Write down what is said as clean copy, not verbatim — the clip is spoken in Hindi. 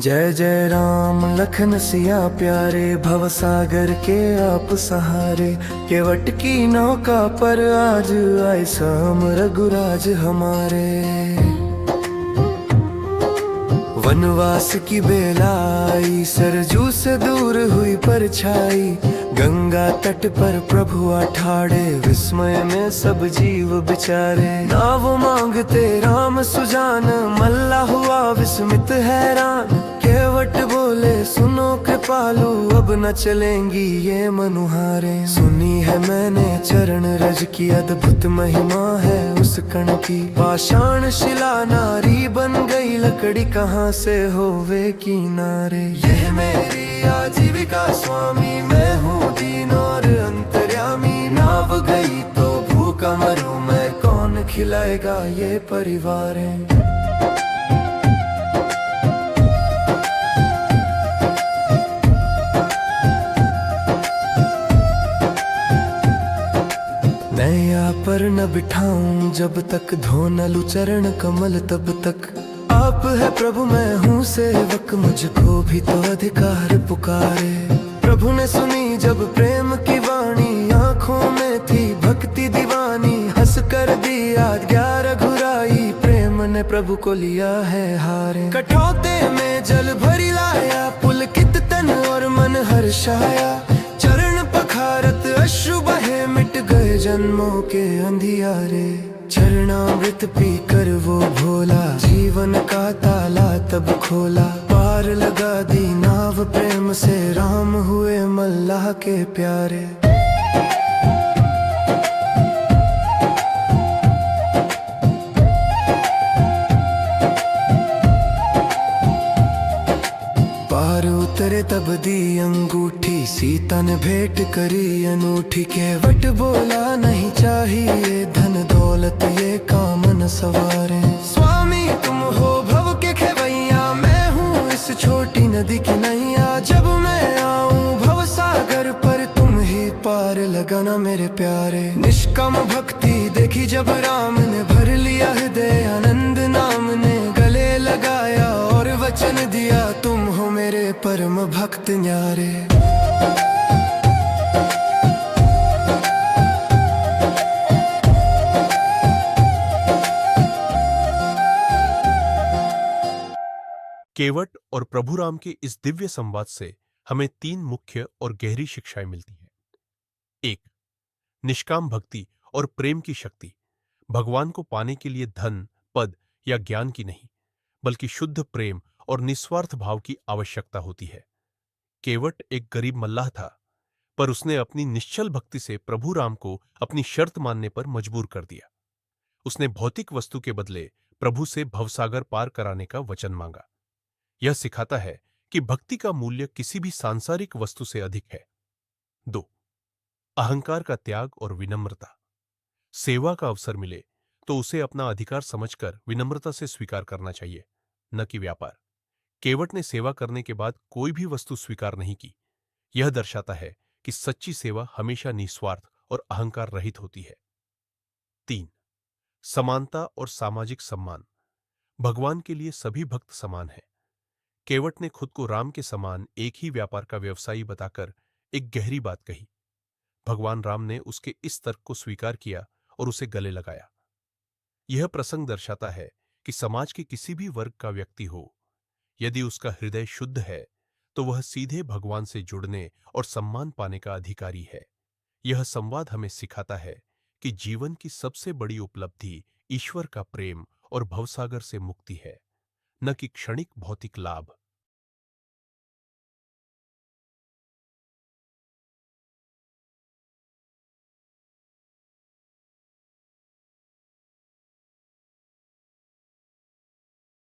जय जय राम लखन सिया प्यारे, भव सागर के आप सहारे। केवट की नौका पर आज आए शाम रघुराज हमारे। वनवास की बेला आई, सरजू से दूर हुई परछाई। गंगा तट पर प्रभु अठाड़े, विस्मय में सब जीव बिचारे। नाव मांगते राम सुजान, मल्ला हुआ विस्मित हैरान। केवट बोले सुनो कृपालु, अब न चलेंगी ये मनुहारे। सुनी है मैंने चरण रज की, अद्भुत महिमा है उस कण की। पाषाण शिला नारी बन गई, लकड़ी कहाँ से होवे किनारे। यह मेरी आजीविका स्वामी, मैं हूँ दीन और अंतर्यामी। नाव गई तो भूखा मरूं मैं, कौन खिलाएगा ये परिवार है। नैया पर न बिठाऊं जब तक, धो न लूं चरण कमल तब तक। आप है प्रभु मैं हूँ सेवक, मुझको भी तो अधिकार पुकारे। प्रभु ने सुनी जब प्रेम की वाणी, आँखों में थी भक्ति दीवानी। हंस कर दी आज्ञा रघुराई, प्रेम ने प्रभु को लिया है हारे। कठौते में जल भरी लाया, पुलकित तन और मन हर्षाया। चरण पखारत अश्रु बहे, मिट गए जन्मों के अंधियारे। चरणामृत पी कर वो भोला, जीवन का ताला तब खोला। पार लगा दी नाव प्रेम से, राम हुए मल्लाह के प्यारे। पार उतरे तब दी अंगूठी, सीता ने भेंट करी अनूठी। केवट बोला नहीं चाहिए धन दौलत, ये काम न सवारे। स्वामी तुम हो भव के खेवैया, मैं हूँ इस छोटी नदी की नैया। जब मैं आऊँ भव सागर पर, तुम ही पार लगाना मेरे प्यारे। निष्काम भक्ति देखी जब राम ने, भर लिया हृदय आनंद नाम ने। गले लगाया और वचन दिया, तुम हो मेरे परम भक्त न्यारे। केवट और प्रभु राम के इस दिव्य संवाद से हमें तीन मुख्य और गहरी शिक्षाएं मिलती हैं। एक, निष्काम भक्ति और प्रेम की शक्ति। भगवान को पाने के लिए धन, पद या ज्ञान की नहीं, बल्कि शुद्ध प्रेम और निस्वार्थ भाव की आवश्यकता होती है। केवट एक गरीब मल्लाह था, पर उसने अपनी निश्चल भक्ति से प्रभु राम को अपनी शर्त मानने पर मजबूर कर दिया। उसने भौतिक वस्तु के बदले प्रभु से भवसागर पार कराने का वचन मांगा। यह सिखाता है कि भक्ति का मूल्य किसी भी सांसारिक वस्तु से अधिक है। 2, अहंकार का त्याग और विनम्रता। सेवा का अवसर मिले तो उसे अपना अधिकार समझकर विनम्रता से स्वीकार करना चाहिए, न कि व्यापार। केवट ने सेवा करने के बाद कोई भी वस्तु स्वीकार नहीं की। यह दर्शाता है कि सच्ची सेवा हमेशा निस्वार्थ और अहंकार रहित होती है। 3, समानता और सामाजिक सम्मान। भगवान के लिए सभी भक्त समान हैं। केवट ने खुद को राम के समान एक ही व्यापार का व्यवसायी बताकर एक गहरी बात कही। भगवान राम ने उसके इस तर्क को स्वीकार किया और उसे गले लगाया। यह प्रसंग दर्शाता है कि समाज के किसी भी वर्ग का व्यक्ति हो, यदि उसका हृदय शुद्ध है तो वह सीधे भगवान से जुड़ने और सम्मान पाने का अधिकारी है। यह संवाद हमें सिखाता है कि जीवन की सबसे बड़ी उपलब्धि ईश्वर का प्रेम और भवसागर से मुक्ति है, न कि क्षणिक भौतिक लाभ।